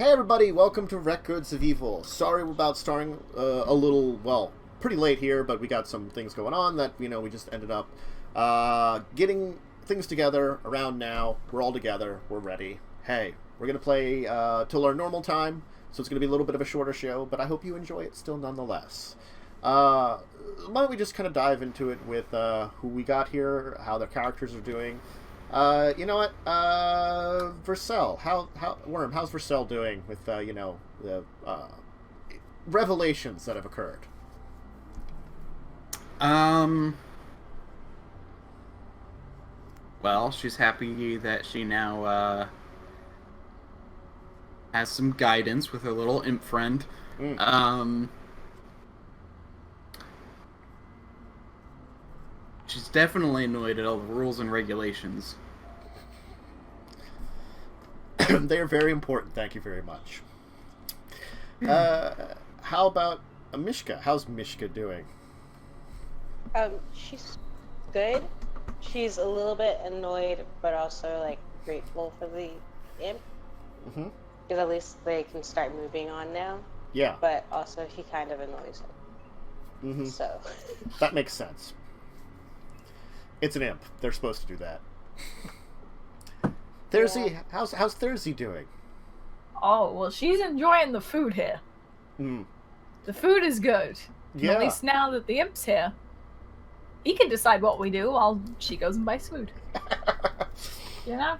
Hey everybody, welcome to Records of Evil. Sorry about starting a little, well, pretty late here, but we got some things going on that, we just ended up getting things together around now. We're all together, we're ready. Hey, we're going to play till our normal time, so it's going to be a little bit of a shorter show, but I hope you enjoy it still nonetheless. Why don't we just kind of dive into it with who we got here, how their characters are doing. You know what? Vercel, Worm, how's Vercel doing with, the revelations that have occurred? Well, she's happy that she now, has some guidance with her little imp friend. She's definitely annoyed at all the rules and regulations. They are very important, thank you very much. How about Mishka? How's Mishka doing? She's good. She's a little bit annoyed, but also, grateful for the imp. Mm-hmm. Because at least they can start moving on now. Yeah. But also, he kind of annoys her. Mm-hmm. So. That makes sense. It's an imp. They're supposed to do that. Thursday, Yeah. how's Thursday doing? Oh, well, she's enjoying the food here. Mm. The food is good. And Yeah. at least now that the imp's here, he can decide what we do while she goes and buys food. You know?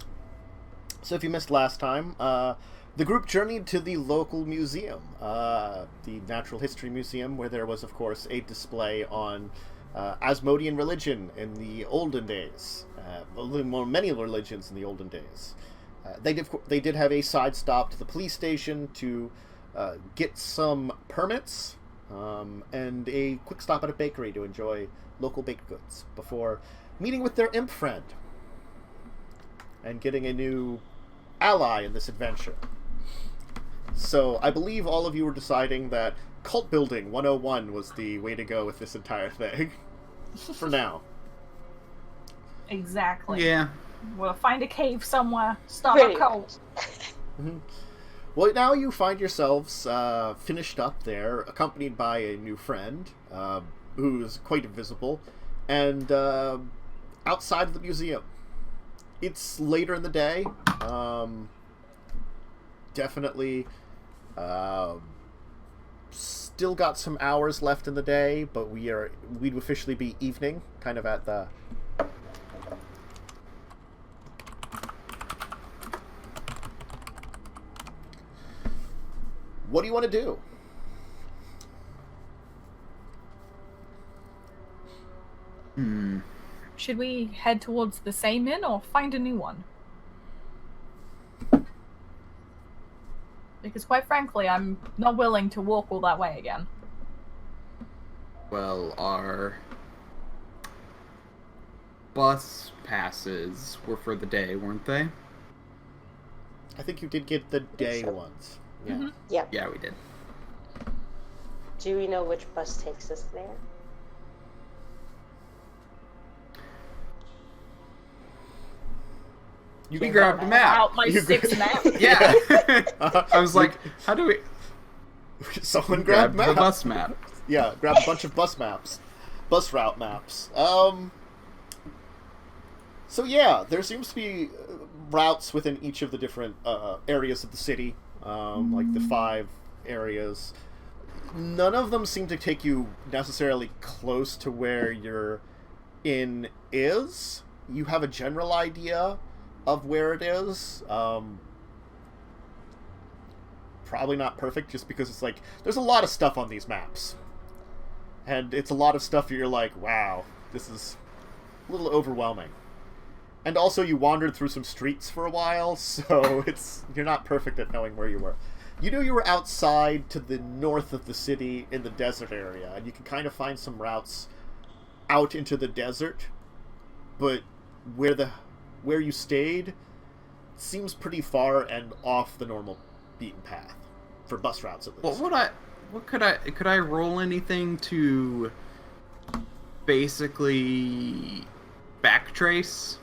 So if you missed last time, the group journeyed to the local museum, the Natural History Museum, where there was, of course, a display on Asmodean religion in the olden days. Many religions in the olden days. They did have a side stop to the police station to get some permits, and a quick stop at a bakery to enjoy local baked goods before meeting with their imp friend and getting a new ally in this adventure. So I believe all of you were deciding that Cult Building 101 was the way to go with this entire thing. For now. Exactly. Yeah. We'll find a cave somewhere, start Pretty a cult. Mm-hmm. Well, now you find yourselves finished up there, accompanied by a new friend, who's quite invisible, and outside of the museum. It's later in the day. Definitely still got some hours left in the day, but we'd officially be evening, kind of at the... What do you want to do? Should we head towards the same inn or find a new one? Because quite frankly, I'm not willing to walk all that way again. Well, our bus passes were for the day, weren't they? I think you did get the day so. ones. Yeah. Mm-hmm. Yeah. Yeah, we did. Do we know which bus takes us there? We grabbed a map. Out my You 6 map. Yeah. I was like, how do we Someone grab grabbed maps. the bus map? Yeah, grab a bunch of bus maps. Bus route maps. So yeah, there seems to be routes within each of the different areas of the city, like the 5 areas. None of them seem to take you necessarily close to where your inn is. You have a general idea of where it is. Probably not perfect, just because it's like, there's a lot of stuff on these maps. And it's a lot of stuff you're like, wow, this is a little overwhelming. And also you wandered through some streets for a while, so you're not perfect at knowing where you were. You knew you were outside to the north of the city in the desert area, and you can kind of find some routes out into the desert, but where you stayed seems pretty far and off the normal beaten path for bus routes at least. Could I roll anything to basically backtrace?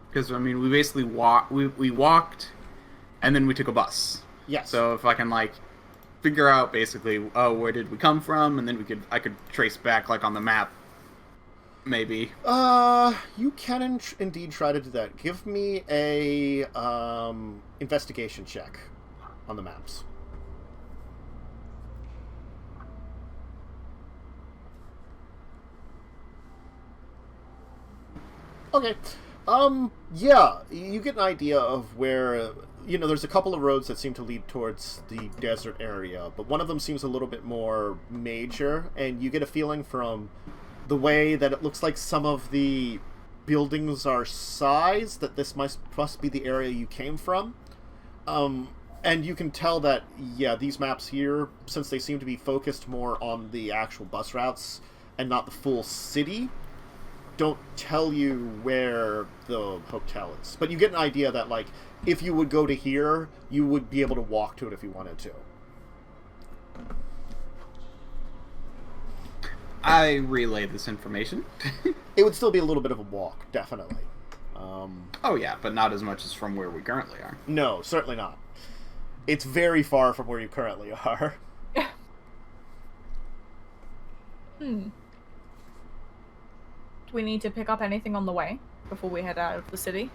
Because I mean, we basically walked, and then we took a bus. Yes. So if I can like figure out basically, oh, where did we come from, and then I could trace back like on the map, maybe. You can indeed try to do that. Give me a investigation check on the maps. Okay. Yeah, you get an idea of where, there's a couple of roads that seem to lead towards the desert area, but one of them seems a little bit more major, and you get a feeling from the way that it looks like some of the buildings are sized that this must be the area you came from. And you can tell that, yeah, these maps here, since they seem to be focused more on the actual bus routes and not the full city, don't tell you where the hotel is. But you get an idea that, like, if you would go to here, you would be able to walk to it if you wanted to. I relay this information. It would still be a little bit of a walk, definitely. Oh yeah, but not as much as from where we currently are. No, certainly not. It's very far from where you currently are. Do we need to pick up anything on the way before we head out of the city?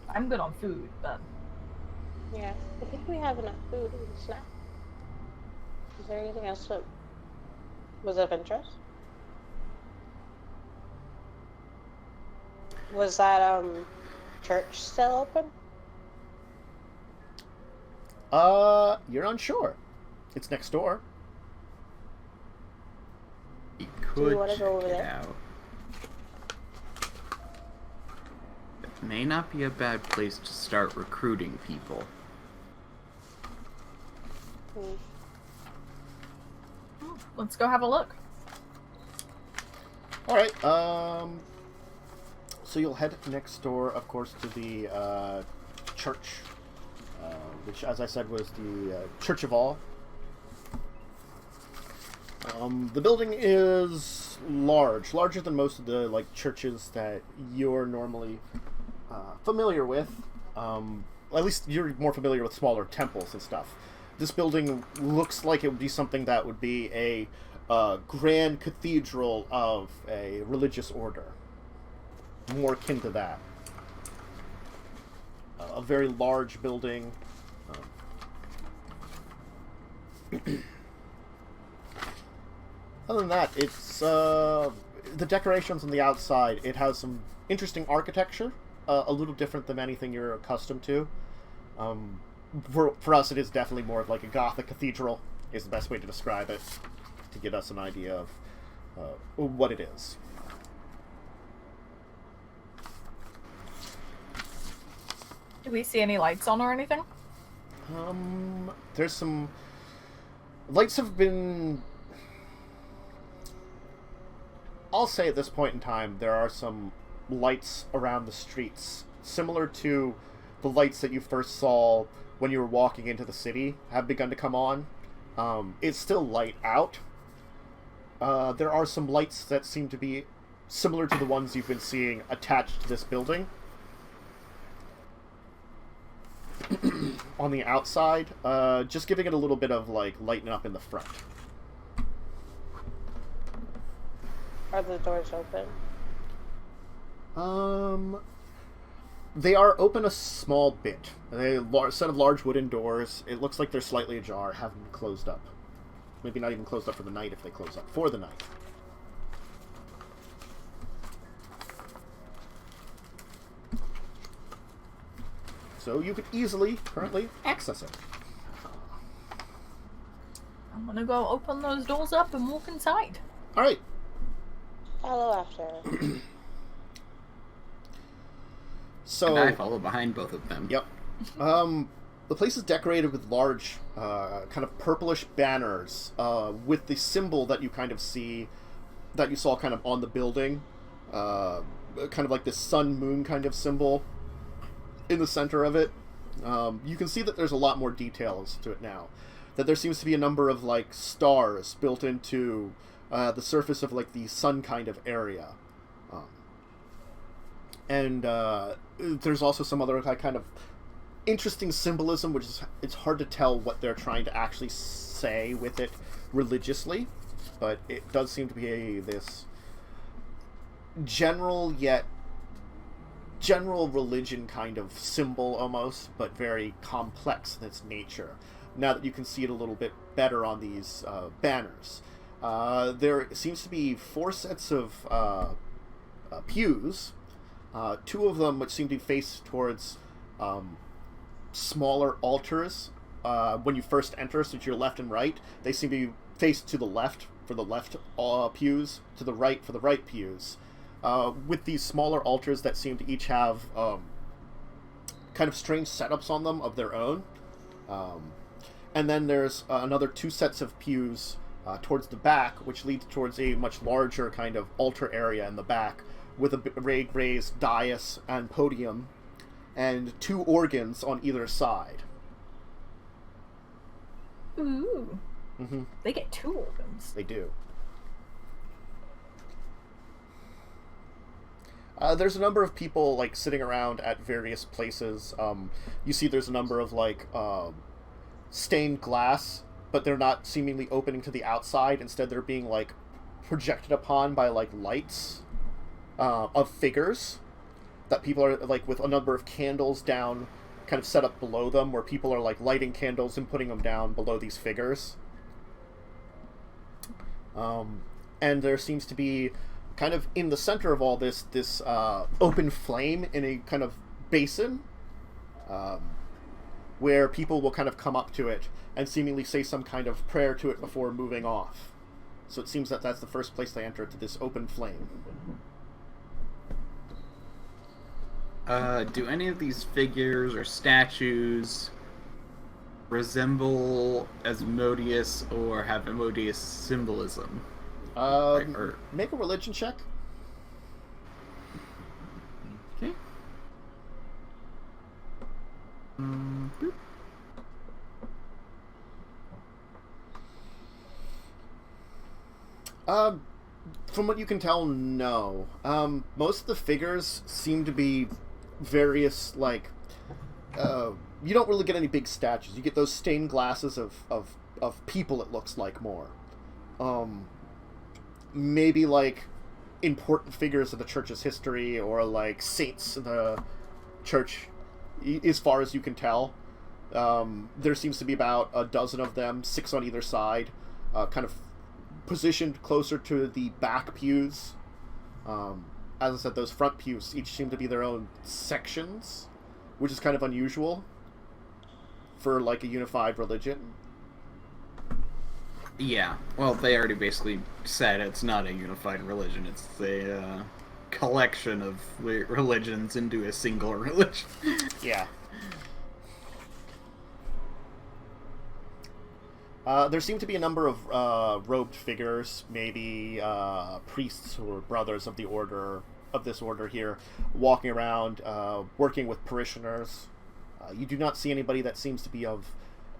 I'm good on food, but... Yeah, I think we have enough food and snacks. Is there anything else that was of interest? Was that, church still open? You're unsure. It's next door. We Do we could want to go over check it there? out. It may not be a bad place to start recruiting people. Let's go have a look. Alright, so you'll head next door, of course, to the, church, which, as I said, was the, Church of All. The building is larger than most of the, like, churches that you're normally, familiar with. At least you're more familiar with smaller temples and stuff. This building looks like it would be something that would be a grand cathedral of a religious order. More akin to that. A very large building. Other than that, it's the decorations on the outside. It has some interesting architecture, a little different than anything you're accustomed to. For us, it is definitely more of like a Gothic cathedral, is the best way to describe it, to get us an idea of what it is. Do we see any lights on or anything? There's some... Lights have been... I'll say at this point in time, there are some lights around the streets, similar to the lights that you first saw when you were walking into the city, have begun to come on. It's still light out. There are some lights that seem to be similar to the ones you've been seeing attached to this building. On the outside, just giving it a little bit of, like, lighten up in the front. Are the doors open? They are open a small bit. A set of large wooden doors. It looks like they're slightly ajar, haven't been closed up. Maybe not even closed up for the night if they close up for the night. So you could easily, currently, access it. I'm gonna go open those doors up and walk inside. Alright. Follow after. So, And I follow behind both of them. Yep. The place is decorated with large, kind of purplish banners, with the symbol that you kind of see, that you saw kind of on the building, kind of like this sun-moon kind of symbol in the center of it. You can see that there's a lot more details to it now. That there seems to be a number of, like, stars built into the surface of, like, the sun kind of area. And there's also some other kind of interesting symbolism, which is it's hard to tell what they're trying to actually say with it religiously, but it does seem to be this general religion kind of symbol almost, but very complex in its nature. Now that you can see it a little bit better on these banners. There seems to be 4 sets of pews, 2 of them which seem to be faced towards smaller altars. When you first enter, so to your left and right, they seem to be faced to the left for the left pews, to the right for the right pews. With these smaller altars that seem to each have kind of strange setups on them of their own. And then there's another 2 sets of pews towards the back, which leads towards a much larger kind of altar area in the back, with a raised dais and podium, and 2 organs on either side. Ooh. Mm-hmm. They get 2 organs. They do. There's a number of people, like, sitting around at various places. You see there's a number of, like, stained glass, but they're not seemingly opening to the outside. Instead, they're being, like, projected upon by, like, lights of figures that people are, like, with a number of candles down, kind of set up below them, where people are, like, lighting candles and putting them down below these figures. And there seems to be, kind of in the center of all this open flame in a kind of basin, where people will kind of come up to it and seemingly say some kind of prayer to it before moving off. So it seems that that's the first place they enter, to this open flame. Do any of these figures or statues resemble Asmodeus or have Asmodeus symbolism? Make a religion check. Okay. Mm-hmm. From what you can tell, no. Most of the figures seem to be various, like, you don't really get any big statues. You get those stained glasses of people, it looks like, more. Maybe, like, important figures of the church's history, or, like, saints in the church, as far as you can tell. There seems to be about a dozen of them, 6 on either side, kind of positioned closer to the back pews. As I said, those front pews each seem to be their own sections, which is kind of unusual for, like, a unified religion. Yeah, well, they already basically said it's not a unified religion. It's a collection of religions into a single religion. Yeah. There seem to be a number of robed figures, maybe priests or brothers of the order of this order here, walking around, working with parishioners. You do not see anybody that seems to be of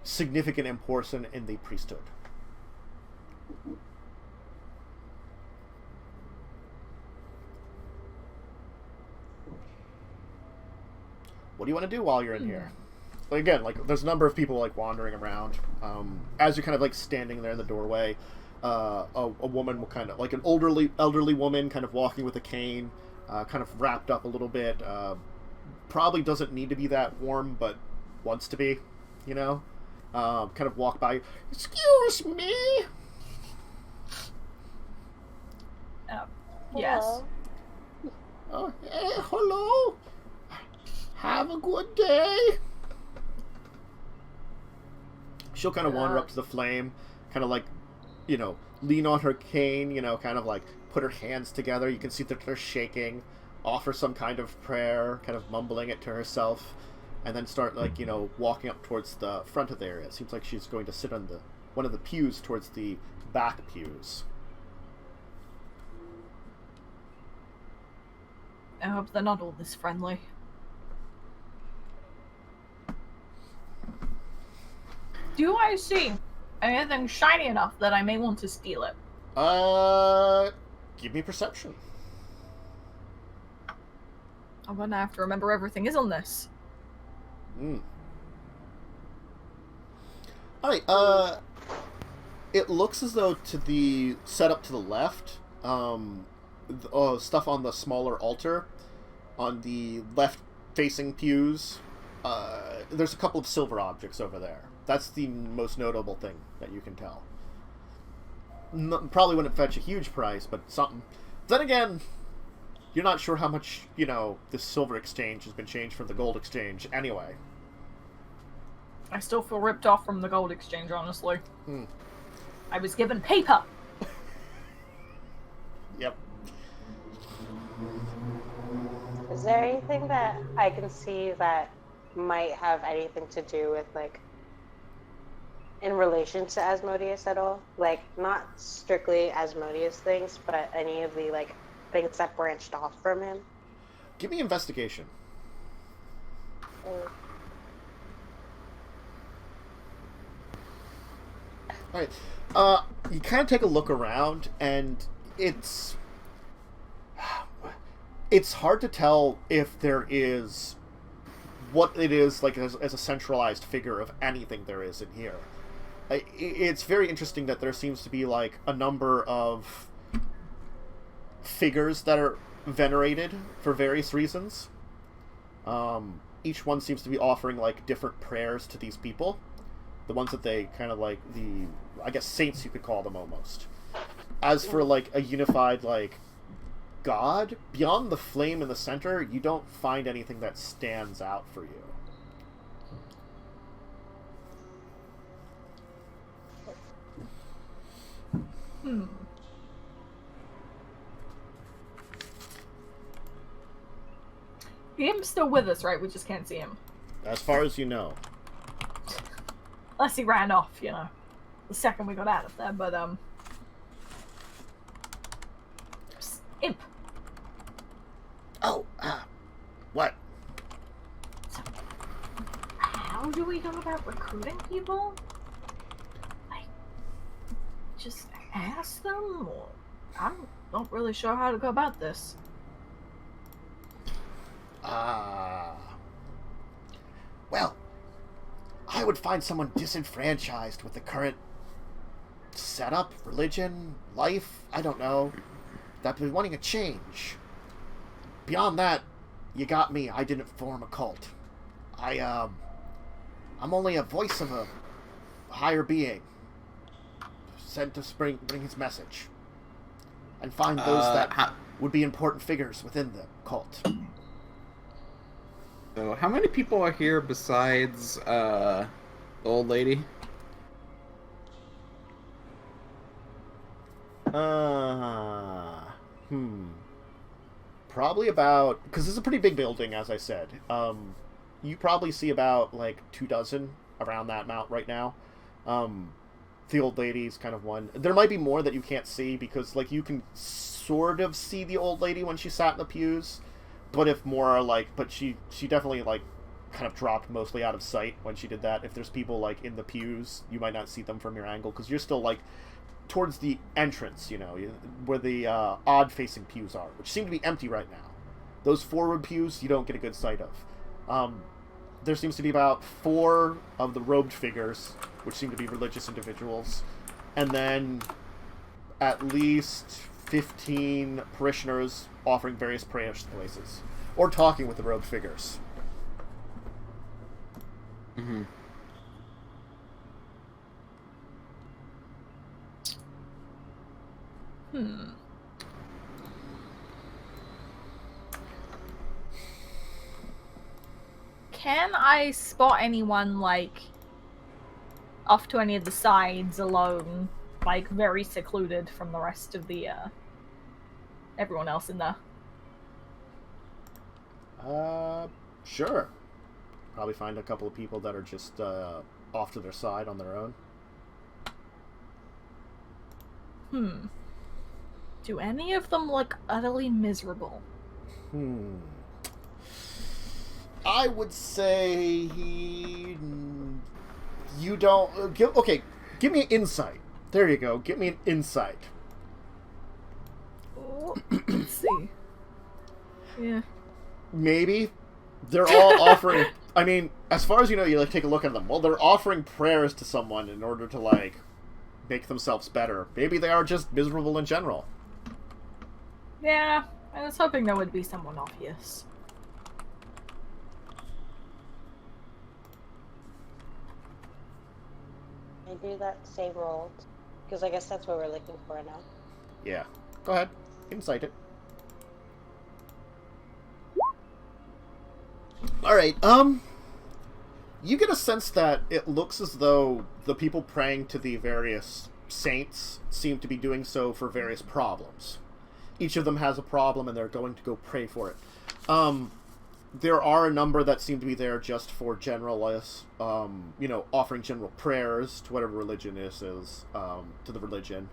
significant importance in the priesthood. What do you want to do while you're in here? Again, like, there's a number of people, like, wandering around. As you're kind of, like, standing there in the doorway, a woman will kind of, like, an elderly woman kind of walking with a cane, kind of wrapped up a little bit, probably doesn't need to be that warm, but wants to be, you know? Kind of walk by. Excuse me! Yes. Oh, hey, hello! Have a good day! She'll kind of wander up to the flame, kind of like, you know, lean on her cane, you know, kind of like put her hands together. You can see that they're shaking, offer some kind of prayer, kind of mumbling it to herself, and then start, like, you know, walking up towards the front of the area. It seems like she's going to sit on one of the pews towards the back pews. I hope they're not all this friendly. Do I see anything shiny enough that I may want to steal it? Give me perception. I'm gonna have to remember everything is on this. Mm. Alright, it looks as though to the setup to the left, stuff on the smaller altar, on the left-facing pews, there's a couple of silver objects over there. That's the most notable thing that you can tell. Probably wouldn't fetch a huge price, but something. Then again, you're not sure how much, this silver exchange has been changed from the gold exchange anyway. I still feel ripped off from the gold exchange, honestly. Hmm. I was given paper! Yep. Is there anything that I can see that might have anything to do with, like, in relation to Asmodeus at all? Like, not strictly Asmodeus things, but any of the, like, things that branched off from him? Give me investigation. Alright. You kind of take a look around, and it's hard to tell if there is what it is, like, as a centralized figure of anything there is in here. It's very interesting that there seems to be, like, a number of figures that are venerated for various reasons. Each one seems to be offering, like, different prayers to these people. The ones that they kind of, like, I guess saints you could call them almost. As for, like, a unified, like, god, beyond the flame in the center, you don't find anything that stands out for you. Him's still with us, right? We just can't see him. As far as you know. Unless he ran off, the second we got out of there, but, Imp. Oh, what? So, how do we go about recruiting people? Like, just ask them? Or I'm not really sure how to go about this. Well, I would find someone disenfranchised with the current setup, religion, life, I don't know, that would be wanting a change. Beyond that, you got me. I didn't form a cult. I'm only a voice of a higher being, sent to bring his message, and find those that would be important figures within the cult. So, how many people are here besides the old lady? Probably about, because this is a pretty big building, as I said. You probably see about, like, 24 around that amount right now. The old lady's kind of one. There might be more that you can't see, because, like, you can sort of see the old lady when she sat in the pews, but if more, like, but she definitely, like, kind of dropped mostly out of sight when she did that. If there's people, like, in the pews, you might not see them from your angle, because you're still, like, towards the entrance, where the odd-facing pews are, which seem to be empty right now. Those forward pews, you don't get a good sight of. There seems to be about 4 of the robed figures, which seem to be religious individuals, and then at least 15 parishioners offering various prayer places, or talking with the robed figures. Mm-hmm. Can I spot anyone, like, off to any of the sides alone, like, very secluded from the rest of the, everyone else in there? Sure. Probably find a couple of people that are just, off to their side on their own. Do any of them look utterly miserable? I would say you don't... give me an insight. There you go. Give me an insight. Oh, let's see. Yeah. Maybe. They're all offering... I mean, as far as you know, you like take a look at them. Well, they're offering prayers to someone in order to like make themselves better. Maybe they are just miserable in general. Yeah, I was hoping there would be someone obvious. I do that same roll, because I guess that's what we're looking for now. Yeah. Go ahead. Incite it. Alright, you get a sense that it looks as though the people praying to the various saints seem to be doing so for various problems. Each of them has a problem and they're going to go pray for it. There are a number that seem to be there just for generalists, offering general prayers to whatever religion this is, to the religion.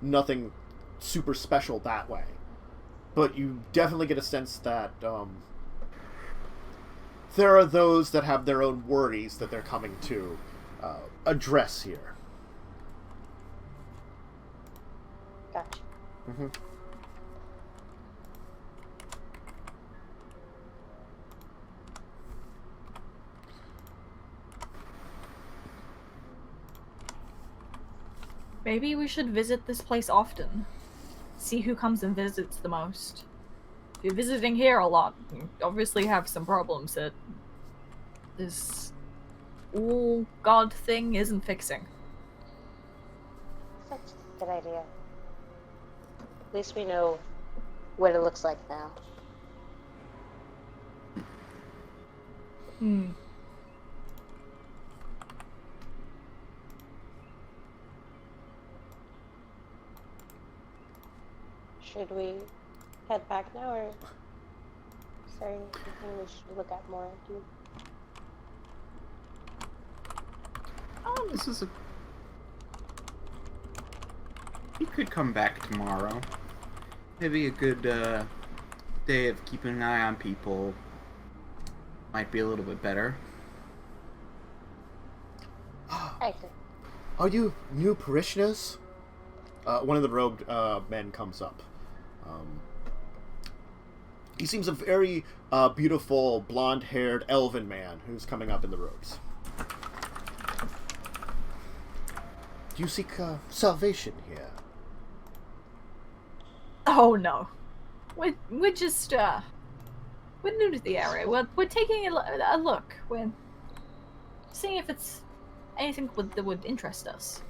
Nothing super special that way. But you definitely get a sense that there are those that have their own worries that they're coming to address here. Gotcha. Mm-hmm. Maybe we should visit this place often. See who comes and visits the most. If you're visiting here a lot, you obviously have some problems that this all god thing isn't fixing. Such a good idea. At least we know what it looks like now. Should we head back now, or is there anything we should look at more? This is a... You could come back tomorrow. Maybe a good day of keeping an eye on people might be a little bit better. I could. Are you new parishioners? One of the robed men comes up. He seems a very beautiful, blonde-haired elven man who's coming up in the robes. Do you seek salvation here? Oh no. We're just we're new to the area. We're taking a look. We're seeing if it's anything that would interest us.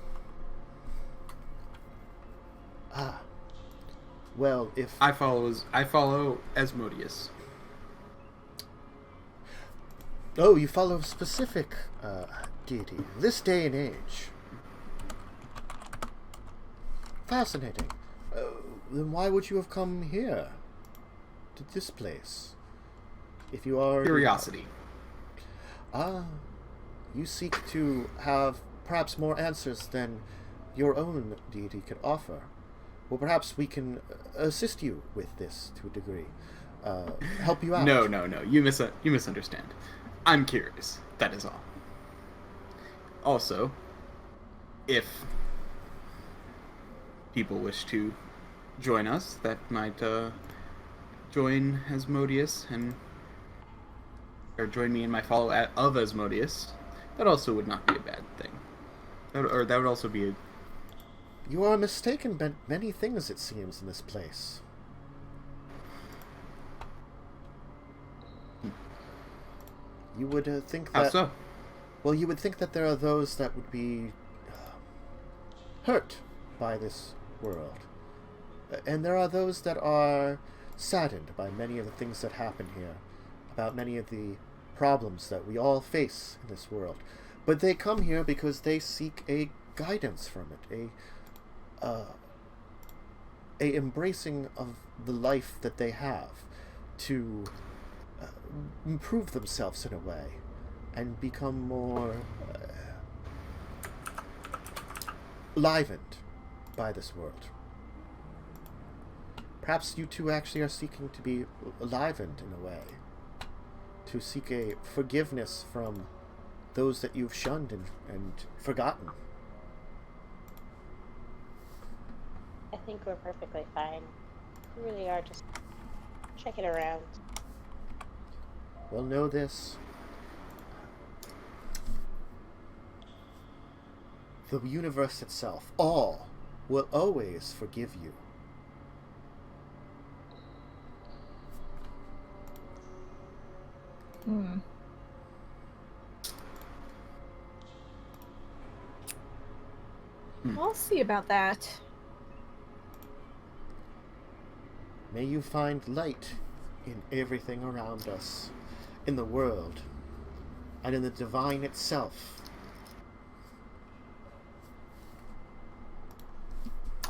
Ah. Well, if... I follow Asmodeus. Oh, you follow a specific deity. This day and age. Fascinating. Then why would you have come here? To this place? If you are... Curiosity. You seek to have perhaps more answers than your own deity could offer. Well, perhaps we can assist you with this to a degree. Help you out. No. You misunderstand. I'm curious. That is all. Also, if people wish to join us, that might join Asmodeus or join me in my follow of Asmodeus. That also would not be a bad thing. That would also be a... You are mistaken about many things, it seems, in this place. You would think that... How so? Well, you would think that there are those that would be hurt by this world. And there are those that are saddened by many of the things that happen here, about many of the problems that we all face in this world. But they come here because they seek a guidance from it, a embracing of the life that they have to improve themselves in a way and become more livened by this world. Perhaps you two actually are seeking to be livened in a way, to seek a forgiveness from those that you've shunned and forgotten. I think we're perfectly fine. We really are just checking around. Well, know this. the universe itself, all, will always forgive you. We'll see about that. May you find light in everything around us, in the world, and in the divine itself.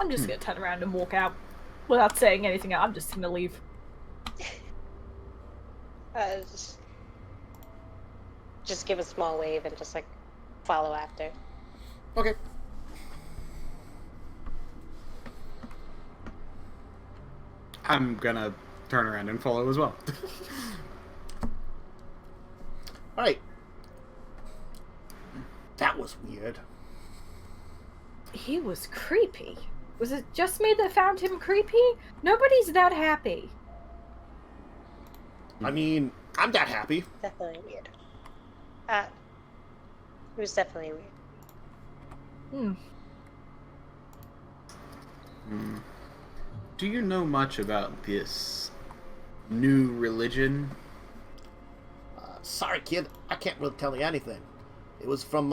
I'm just gonna turn around and walk out without saying anything. I'm just gonna leave. Just give a small wave and just like follow after. Okay. I'm gonna turn around and follow as well. Alright. That was weird. He was creepy. Was it just me that found him creepy? Nobody's that happy. I mean, I'm that happy. Definitely weird. It was definitely weird. Do you know much about this new religion? Sorry, kid. I can't really tell you anything. It was from,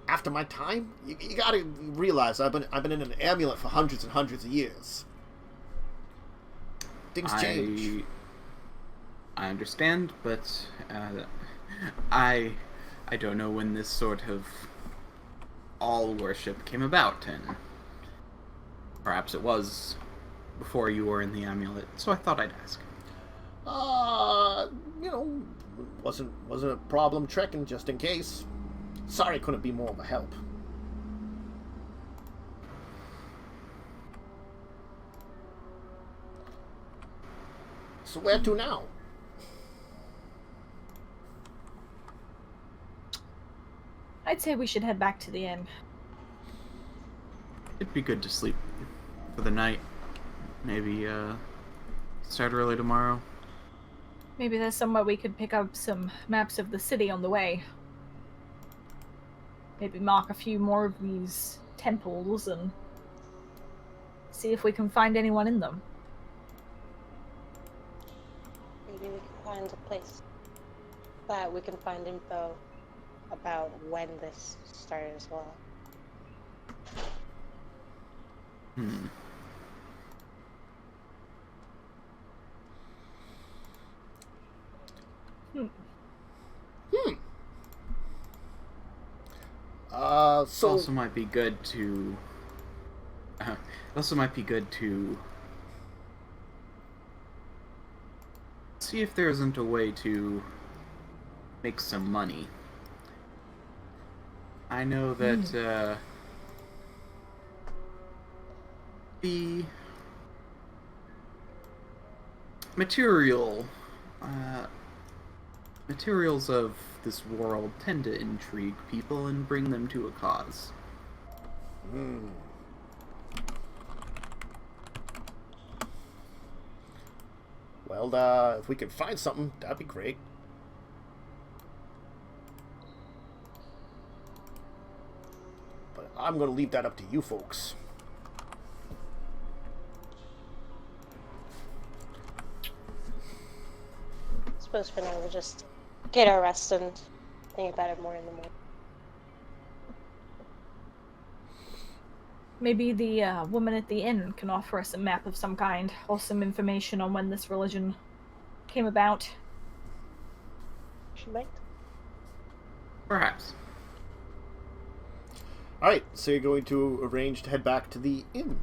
after my time. You gotta realize I've been in an amulet for hundreds and hundreds of years. Things change. I understand, but I don't know when this sort of all worship came about, and perhaps it was before you were in the amulet, so I thought I'd ask. You know, wasn't a problem trekking just in case. Sorry, couldn't be more of a help. So where to now? I'd say we should head back to the inn. It'd be good to sleep for the night. Maybe start early tomorrow. Maybe there's somewhere we could pick up some maps of the city on the way. Maybe mark a few more of these temples and see if we can find anyone in them. Maybe we can find a place that we can find info about when this started as well. So Also might be good to see if there isn't a way to make some money. I know that the materials of this world tend to intrigue people and bring them to a cause. Well, if we could find something, that'd be great. But I'm gonna leave that up to you folks. I suppose for now we'll just get our rest and think about it more in the morning. Maybe the woman at the inn can offer us a map of some kind, or some information on when this religion came about. She might. Perhaps. Alright, so you're going to arrange to head back to the inn.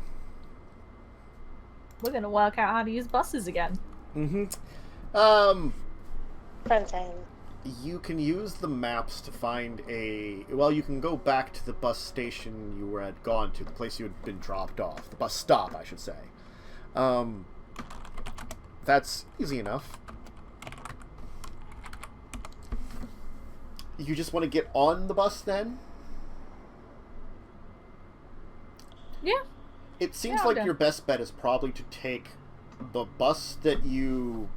We're gonna work out how to use buses again. Front end. You can use the maps to find you can go back to the bus station you had gone to, the place you had been dropped off. The bus stop, I should say. That's easy enough. You just want to get on the bus then? Yeah. It seems Yeah, like okay. your best bet is probably to take the bus that you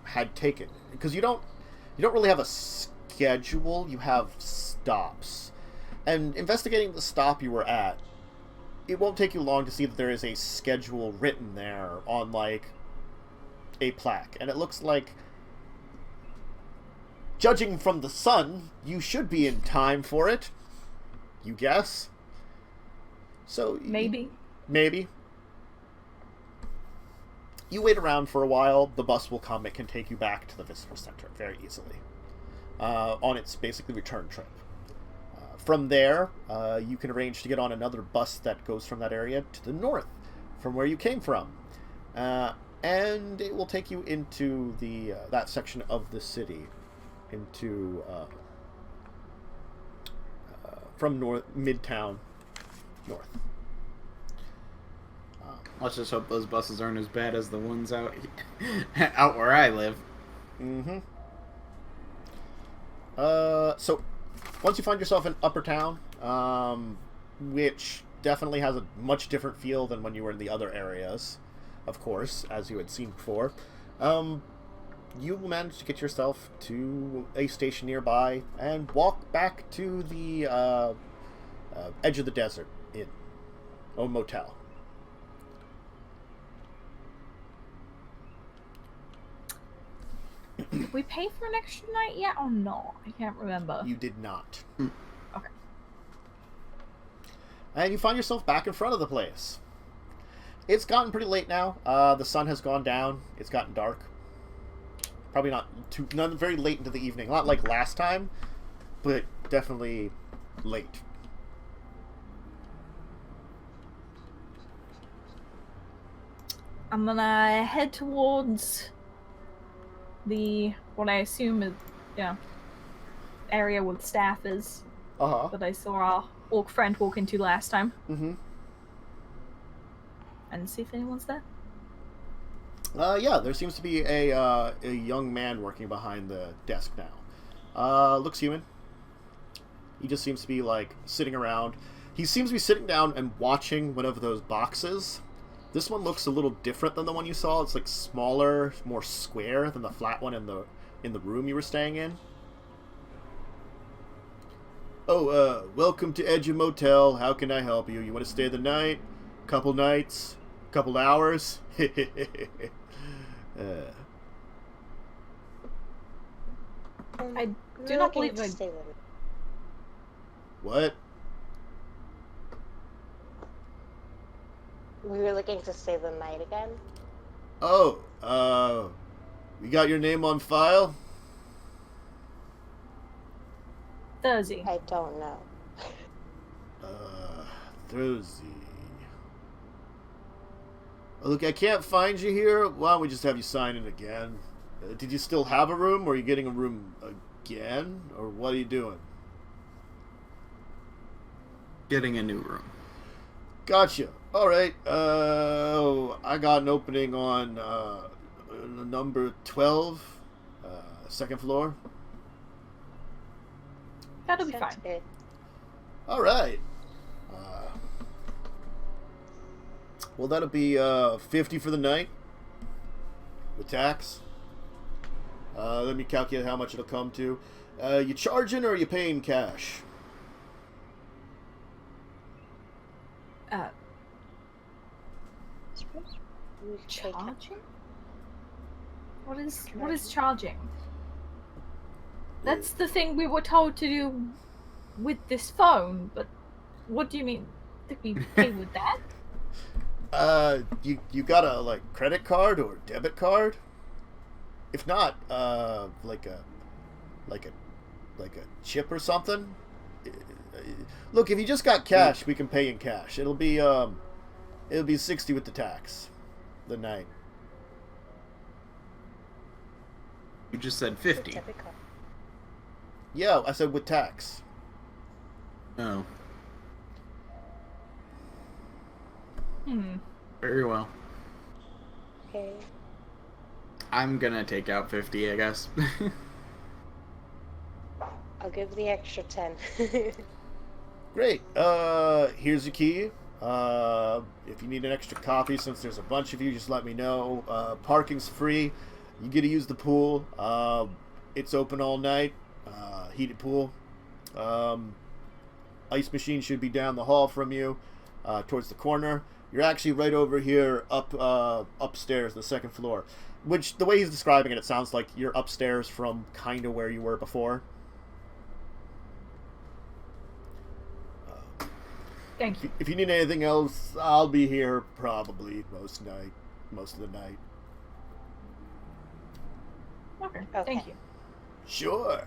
had taken, because you don't really have a schedule. You have stops, And investigating the stop you were at, it won't take you long to see that there is a schedule written there on, like, a plaque. And it looks like, judging from the sun, you should be in time for it. You guess? So... Maybe. Maybe. You wait around for a while. The bus will come. It can take you back to the visitor center very easily. On its basically return trip. From there, you can arrange to get on another bus that goes from that area to the north, from where you came from. And it will take you into the that section of the city, into from Midtown north. Let's just hope those buses aren't as bad as the ones out out where I live. Mm-hmm. So, once you find yourself in Upper Town, which definitely has a much different feel than when you were in the other areas, of course, as you had seen before, you will manage to get yourself to a station nearby and walk back to the edge of the desert inn, or motel. Did we pay for an extra night yet or not? I can't remember. You did not. Okay. And you find yourself back in front of the place. It's gotten pretty late now. The sun has gone down. It's gotten dark. Probably not very late into the evening. Not like last time, but definitely late. I'm gonna head towards what I assume is, area with staff is. That I saw our orc friend walk into last time. Mm-hmm. And see if anyone's there. Yeah, there seems to be a young man working behind the desk now. Looks human. He just seems to be, like, sitting around. He seems to be sitting down and watching one of those boxes. This one looks a little different than the one you saw. It's, like, smaller, more square than the flat one in the room you were staying in. Oh, welcome to Edge Motel. How can I help you? You want to stay the night? Couple nights? Couple hours? I do not believe to stay with me. What? We were looking to stay the night again. Oh, we got your name on file? Thursday. I don't know. Thursday. Look, I can't find you here. Why don't we just have you sign in again? Did you still have a room, or are you getting a room again? Or what are you doing? Getting a new room. Gotcha. Alright, I got an opening on number 12, second floor. That'll be Sounds fine. good. Alright. Well, that'll be 50 for the night with tax. Let me calculate how much it'll come to. You charging or are you paying cash? We should take Charging? What is charging? That's the thing we were told to do with this phone, but what do you mean? Did we pay with that? You got a, like, credit card or debit card? If not, like a chip or something? Look, if you just got cash, we can pay in cash. It'll be 60 with the tax. The night. You just said 50. debit card. Yeah, I said with tax. Oh, Hmm. very well. Okay. I'm gonna take out 50, I guess. I'll give the extra 10. Great. Here's your key. If you need an extra coffee, since there's a bunch of you, just let me know. Parking's free. You get to use the pool. It's open all night. Heated pool. ice machine should be down the hall from you, towards the corner. You're actually right over here, upstairs, the second floor. Which, the way he's describing it, it sounds like you're upstairs from kind of where you were before. Thank you. If you need anything else, I'll be here probably most of the night. Okay. Okay. Thank you. Sure.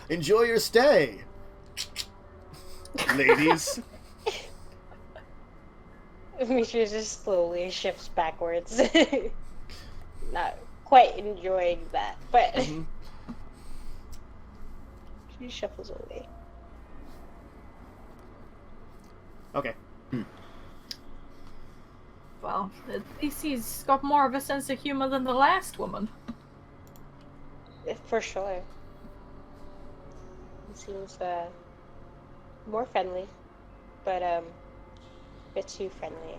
Enjoy your stay, ladies. Misha just slowly shifts backwards. Not quite enjoying that, but she shuffles away. Okay. Well, at least he's got more of a sense of humor than the last woman. For sure. He seems more friendly, but a bit too friendly.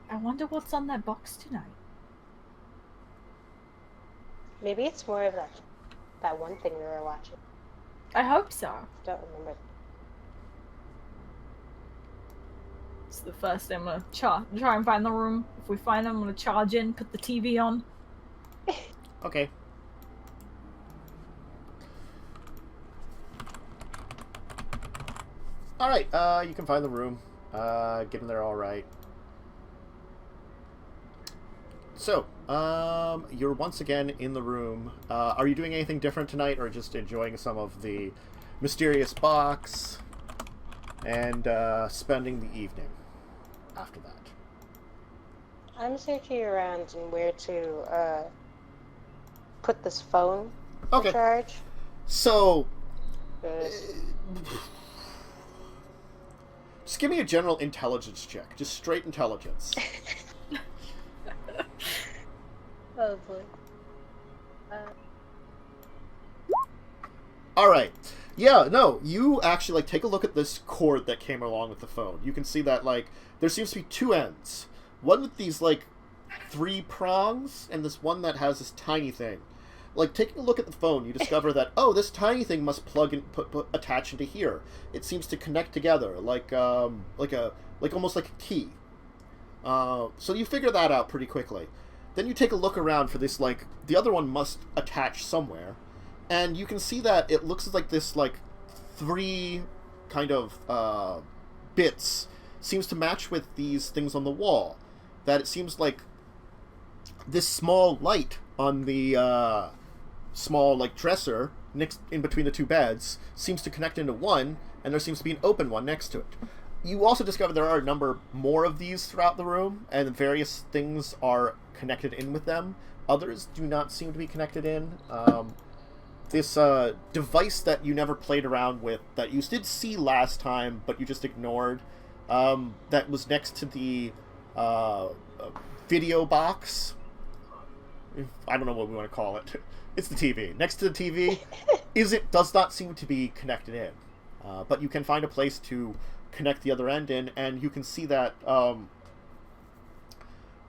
I wonder what's on that box tonight. Maybe it's more of that one thing we were watching. I hope so. Don't remember. It's the first thing I'm gonna try and find the room. If we find it, I'm gonna charge in, put the TV on. Okay. Alright, you can find the room. Get in there alright. So, you're once again in the room. Are you doing anything different tonight, or just enjoying some of the mysterious box and spending the evening after that? I'm searching around and where to put this phone Okay. to charge. So, 'Cause- just give me a general intelligence check. Just straight intelligence. Oh boy. Alright. Yeah, no, you actually, like, take a look at this cord that came along with the phone. You can see that, like, there seems to be two ends. One with these, like, 3 prongs, and this one that has this tiny thing. Like, taking a look at the phone, you discover that, oh, this tiny thing must plug and attach into here. It seems to connect together, like almost like a key. So you figure that out pretty quickly. Then you take a look around for this, like, the other one must attach somewhere. And you can see that it looks like this, like, 3 kind of bits seems to match with these things on the wall. That it seems like this small light on the small, like, dresser next in between the 2 beds seems to connect into one, and there seems to be an open one next to it. You also discover there are a number more of these throughout the room, and various things are connected in with them. Others do not seem to be connected in. This device that you never played around with, that you did see last time, but you just ignored, that was next to the video box. I don't know what we want to call it. It's the TV. Next to the TV, does not seem to be connected in. But you can find a place to connect the other end in, and you can see that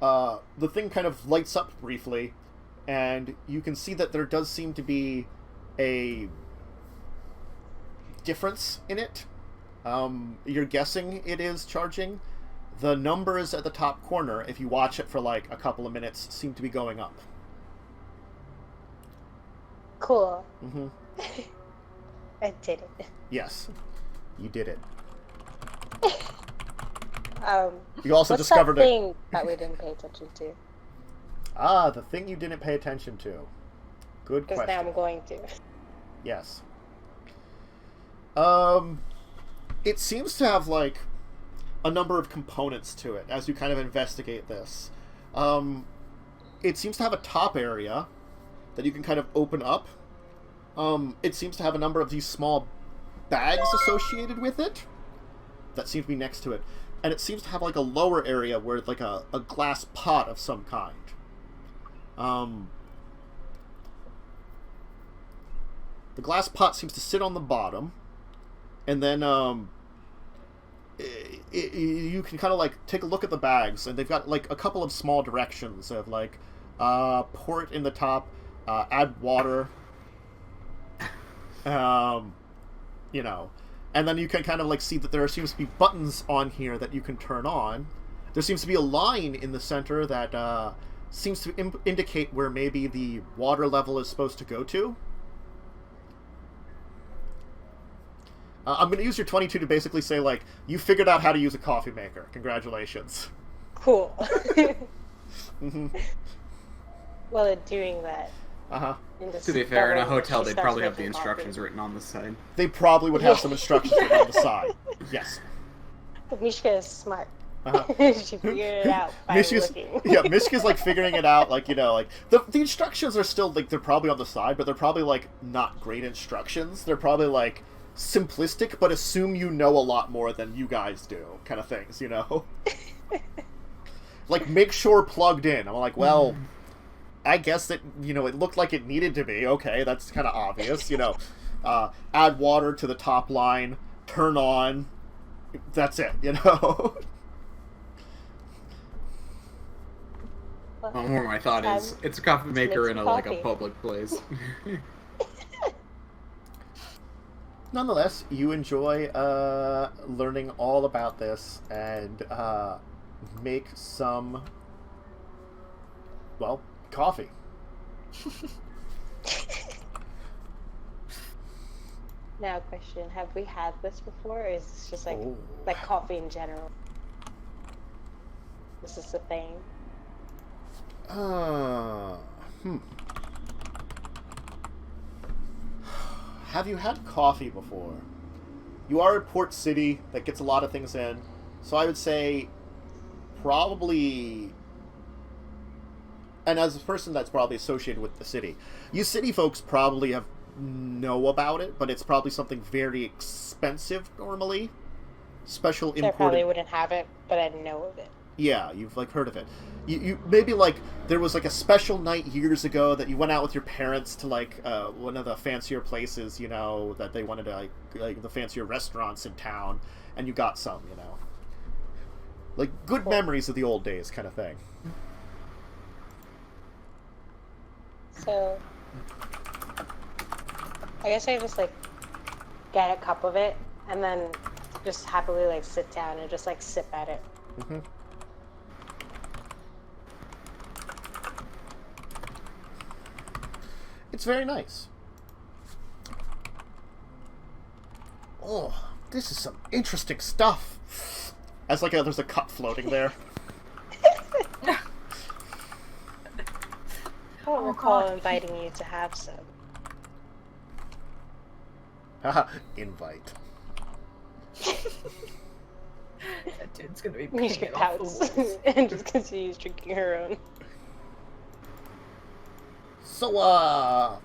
the thing kind of lights up briefly, and you can see that there does seem to be a difference in it. You're guessing it is charging. The numbers at the top corner, if you watch it for like a couple of minutes, seem to be going up. Cool. Mm-hmm. I did it. Yes, you did it. You What's also discovered that thing that we didn't pay attention to? the thing you didn't pay attention to. Good Because question. now I'm going to. Yes. It seems to have, like, a number of components to it as you kind of investigate this. It seems to have a top area that you can kind of open up. It seems to have a number of these small bags associated with it that seem to be next to it. And it seems to have, like, a lower area where it's like a glass pot of some kind. The glass pot seems to sit on the bottom, and then you can kind of like take a look at the bags, and they've got like a couple of small directions of like port in the top, add water, you know, and then you can kind of like see that there seems to be buttons on here that you can turn on. There seems to be a line in the center that seems to indicate where maybe the water level is supposed to go to. I'm going to use your 22 to basically say, like, you figured out how to use a coffee maker. Congratulations. Cool. Mm-hmm. Well, in doing that. Uh-huh. To be fair, in a hotel, they'd probably have the instructions written on the side. They probably would have some instructions written on the side. Yes. But Mishka is smart. Uh-huh. She figured it out by looking. Yeah, Mishka's like figuring it out, like, you know, like the instructions are still like they're probably on the side, but they're probably like not great instructions. They're probably like simplistic, but assume you know a lot more than you guys do, kind of things, you know. Like, make sure plugged in. I'm like, well, I guess that, you know, it looked like it needed to be. Okay, that's kind of obvious, you know. Add water to the top line, turn on. That's it, you know. Well, more my thought is, it's a coffee maker in like a public place. Nonetheless, you enjoy learning all about this and make some, well, coffee. Now, question: have we had this before, or is this just like coffee in general? This is the thing. Have you had coffee before? You are in Port City, that gets a lot of things in, so I would say probably, and as a person that's probably associated with the city, you city folks probably know about it, but it's probably something very expensive normally. Special imported. I probably wouldn't have it, but I know of it. Yeah, you've like heard of it. You maybe like there was like a special night years ago that you went out with your parents to like one of the fancier places, you know, that they wanted to like the fancier restaurants in town, and you got some, you know, like good memories of the old days kind of thing. So I guess I just like get a cup of it and then just happily like sit down and just like sip at it. Mm-hmm. It's very nice. Oh, this is some interesting stuff. As like there's a cup floating there. I don't recall inviting you to have some. Haha, invite. That dude's gonna be Mishka picking off pouts the walls. and just continues drinking her own. So,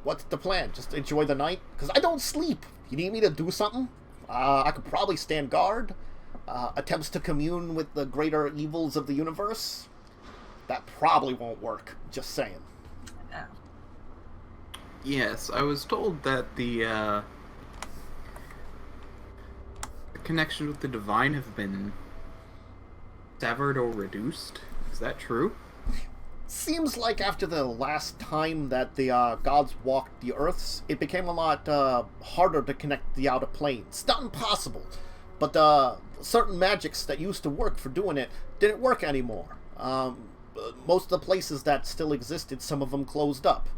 what's the plan? Just enjoy the night? Because I don't sleep. You need me to do something? I could probably stand guard. Attempts to commune with the greater evils of the universe? That probably won't work. Just saying. Yeah. Yes, I was told that the connection with the divine have been severed or reduced. Is that true? Seems like after the last time that the gods walked the earths, it became a lot harder to connect the outer planes. Not impossible, but certain magics that used to work for doing it didn't work anymore. Most of the places that still existed, some of them closed up.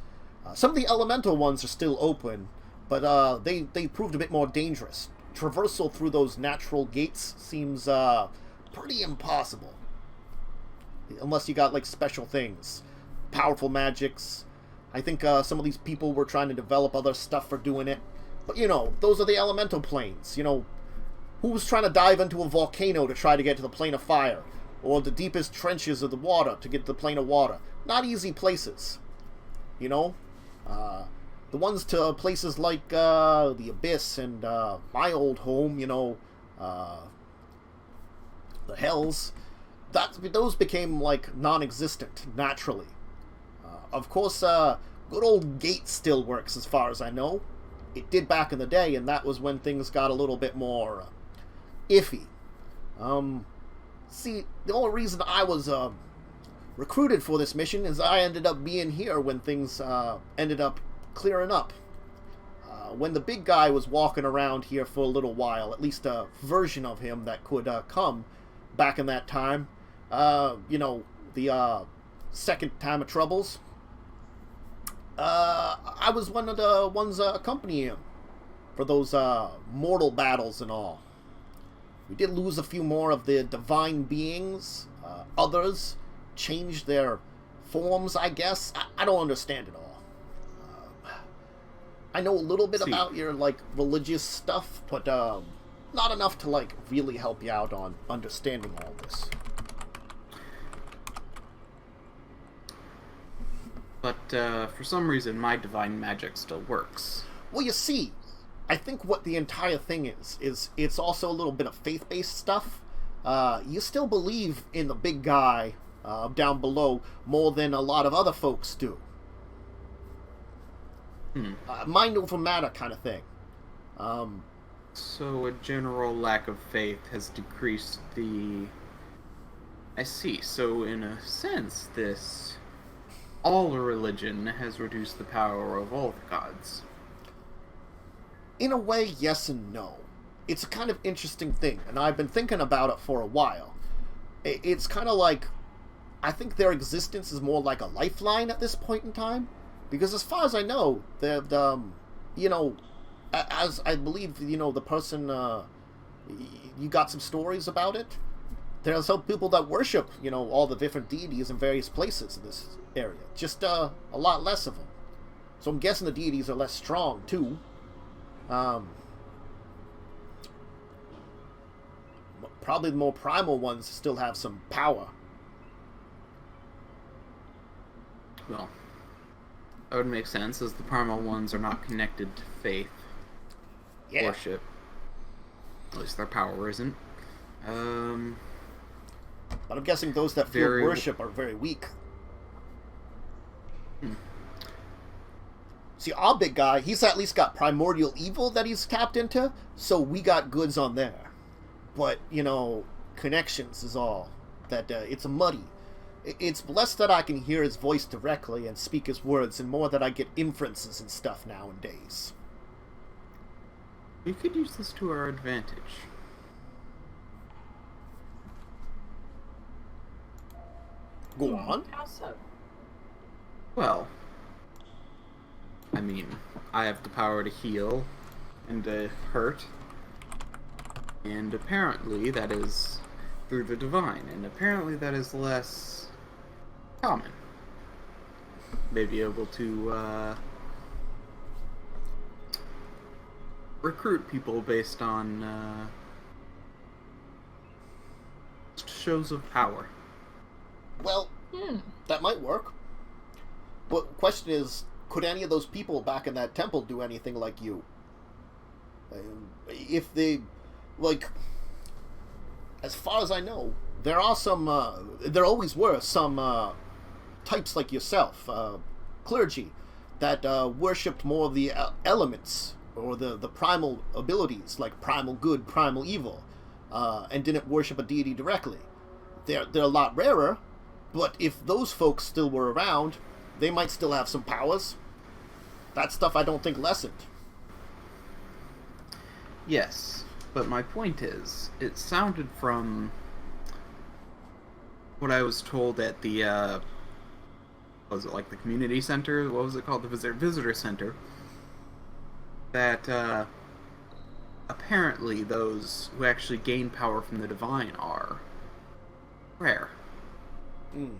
Some of the elemental ones are still open, but they proved a bit more dangerous. Traversal through those natural gates seems pretty impossible. Unless you got, like, special things. Powerful magics. I think some of these people were trying to develop other stuff for doing it. But, you know, those are the elemental planes. You know, who's trying to dive into a volcano to try to get to the plane of fire? Or the deepest trenches of the water to get to the plane of water? Not easy places. You know? The ones to places like the Abyss and my old home, you know, the Hells. Those became, like, non-existent, naturally. Of course, good old Gate still works, as far as I know. It did back in the day, and that was when things got a little bit more iffy, See, the only reason I was, recruited for this mission is I ended up being here when things, ended up clearing up. When the big guy was walking around here for a little while, at least a version of him that could, come back in that time, the, second time of troubles, I was one of the ones, accompanying him for those, mortal battles and all. We did lose a few more of the divine beings. Others changed their forms, I guess. I don't understand it all. I know a little bit about your, like, religious stuff, but not enough to, like, really help you out on understanding all this. But for some reason, my divine magic still works. Well, you see, I think what the entire thing is it's also a little bit of faith-based stuff. You still believe in the big guy down below more than a lot of other folks do. Mind over matter kind of thing. So a general lack of faith has decreased the... I see. So in a sense, this... all religion has reduced the power of all the gods. In a way, yes and no. It's a kind of interesting thing, and I've been thinking about it for a while. It's kind of like... I think their existence is more like a lifeline at this point in time. Because as far as I know, as I believe, the person, you got some stories about it. There are some people that worship, all the different deities in various places in this area. Just a lot less of them. So I'm guessing the deities are less strong, too. Probably the more primal ones still have some power. Well, that would make sense, as the primal ones are not connected to faith. Yeah. Worship. At least their power isn't. But I'm guessing those that feel worship are very weak. See, our big guy, he's at least got primordial evil that he's tapped into, so we got goods on there. But, connections is all. That it's muddy. It's less that I can hear his voice directly and speak his words, and more that I get inferences and stuff nowadays. We could use this to our advantage. Go on. How so? Well, I mean, I have the power to heal and to hurt. And apparently that is through the divine, and apparently that is less common. Maybe able to recruit people based on shows of power. Well, that might work. But the question is, could any of those people back in that temple do anything like you? If they, as far as I know, there are some, there always were some, types like yourself, clergy, that, worshipped more of the elements, or the primal abilities, like primal good, primal evil, and didn't worship a deity directly. They're a lot rarer, but if those folks still were around, they might still have some powers. That stuff I don't think lessened. Yes, but my point is, it sounded from what I was told at the, was it like the community center? What was it called? The visitor center. That, apparently those who actually gain power from the divine are rare.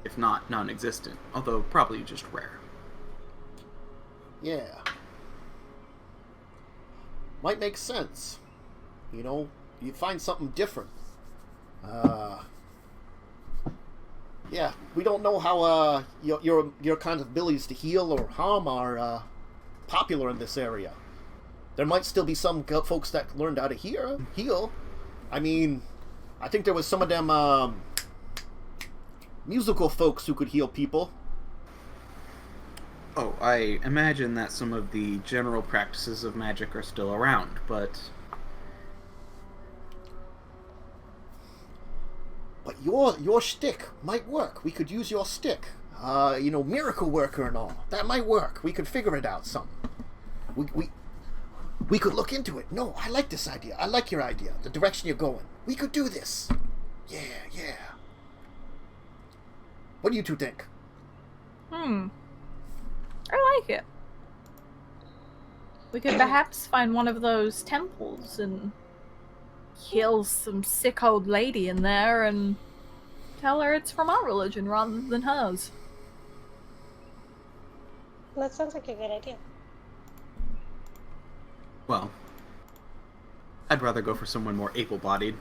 If not non-existent. Although probably just rare. Yeah. Might make sense. You find something different. Yeah, we don't know how your kind of abilities to heal or harm are popular in this area. There might still be some folks that learned how to heal. I mean, I think there was some of them musical folks who could heal people. Oh, I imagine that some of the general practices of magic are still around, but... But your stick might work. We could use your stick. Miracle worker and all. That might work. We could figure it out some. We could look into it. No, I like this idea. I like your idea. The direction you're going. We could do this. Yeah. What do you two think? I like it. We could perhaps find one of those temples and kill some sick old lady in there and tell her it's from our religion rather than hers. That sounds like a good idea. Well, I'd rather go for someone more able-bodied.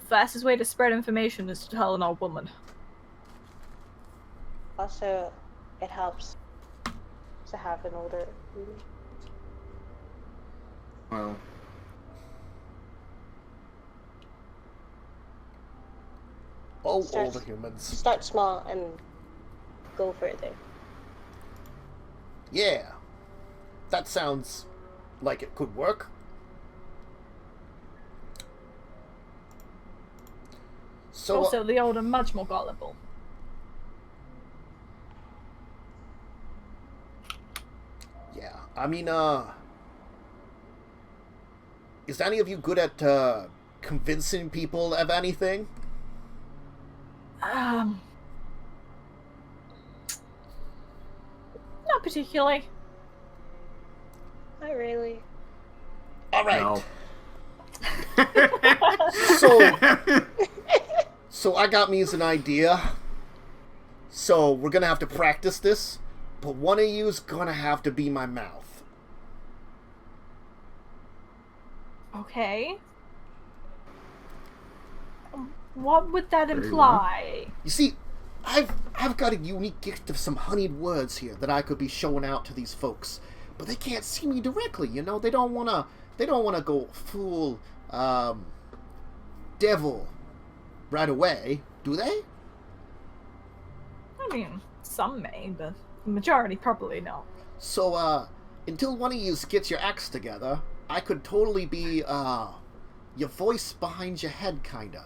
Fastest way to spread information is to tell an old woman. Also, it helps to have an older lady. Well, Older humans. Start small and go further. Yeah. That sounds like it could work. So, Also, the old are much more gullible. yeah. I mean, is any of you good at convincing people of anything? Not particularly. Not really. All right. no. So I got me as an idea. So we're gonna have to practice this, but one of you's gonna have to be my mouth. Okay. What would that Very imply? You see, I've got a unique gift of some honeyed words here that I could be showing out to these folks, but they can't see me directly. You know, they don't wanna go full devil right away, do they? I mean, some may, but the majority probably no. So until one of you gets your acts together, I could totally be your voice behind your head, kinda.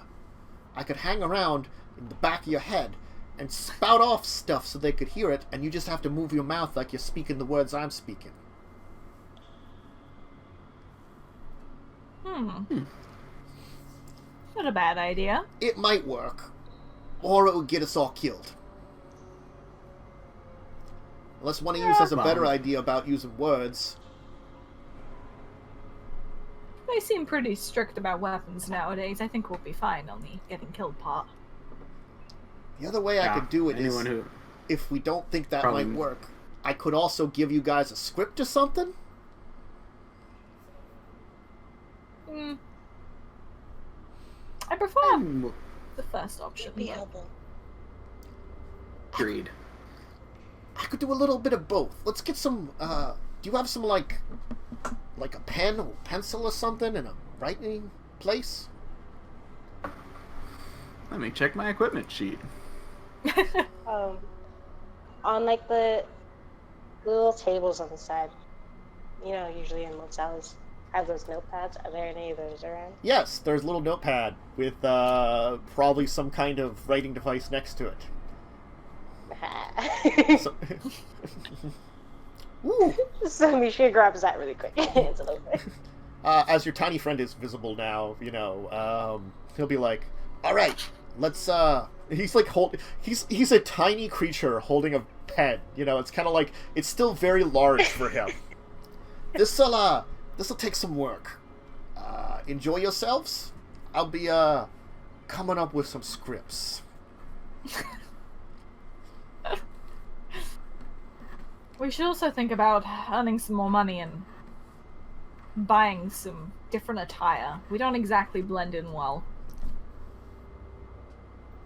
I could hang around in the back of your head and spout off stuff so they could hear it, and you just have to move your mouth like you're speaking the words I'm speaking. Not a bad idea. It might work, or it would get us all killed. Unless one of you has a better idea about using words. They seem pretty strict about weapons nowadays. I think we'll be fine on the getting killed part. The other way I could do it is, who if we don't think that Probably- might work, I could also give you guys a script or something. I prefer the first option. Be helpful. agreed. I could do a little bit of both. Let's get some, do you have some, like a pen or pencil or something in a writing place? Let me check my equipment sheet. On like the little tables on the side, usually in motels, have those notepads. Are there any of those around? Yes, there's a little notepad with probably some kind of writing device next to it. So, Woo! So Misha grabs that really quick. Hands it over. As your tiny friend is visible now, he'll be like, "All right, let's." He's like he's a tiny creature holding a pen. It's kind of like it's still very large for him. This'll take some work. Enjoy yourselves. I'll be coming up with some scripts. We should also think about earning some more money and buying some different attire. We don't exactly blend in well.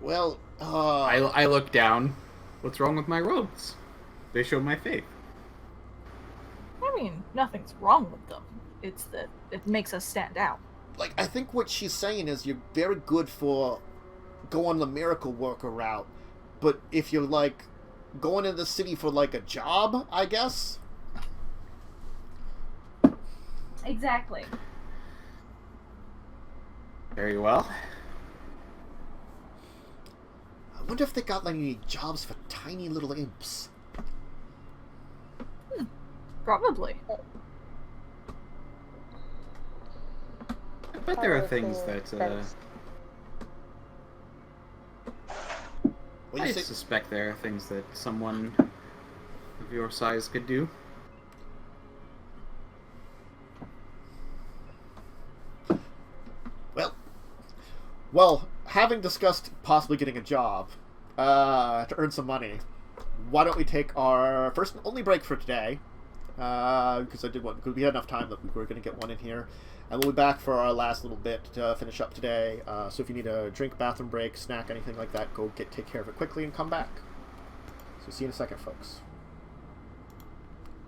Well, I look down. What's wrong with my robes? They show my faith. I mean, nothing's wrong with them. It's that it makes us stand out. like, I think what she's saying is you're very good for going the miracle worker route, but if you're, like, going into the city for, like, a job, I guess? Exactly. Very well. wonder if they got like any jobs for tiny little imps. Probably. I bet there are things that I suspect there are things that someone of your size could do. Well, having discussed possibly getting a job to earn some money, why don't we take our first and only break for today? Because we had enough time that we were going to get one in here, and we'll be back for our last little bit to finish up today. So if you need a drink, bathroom break, snack, anything like that, go take care of it quickly and come back. So see you in a second, folks.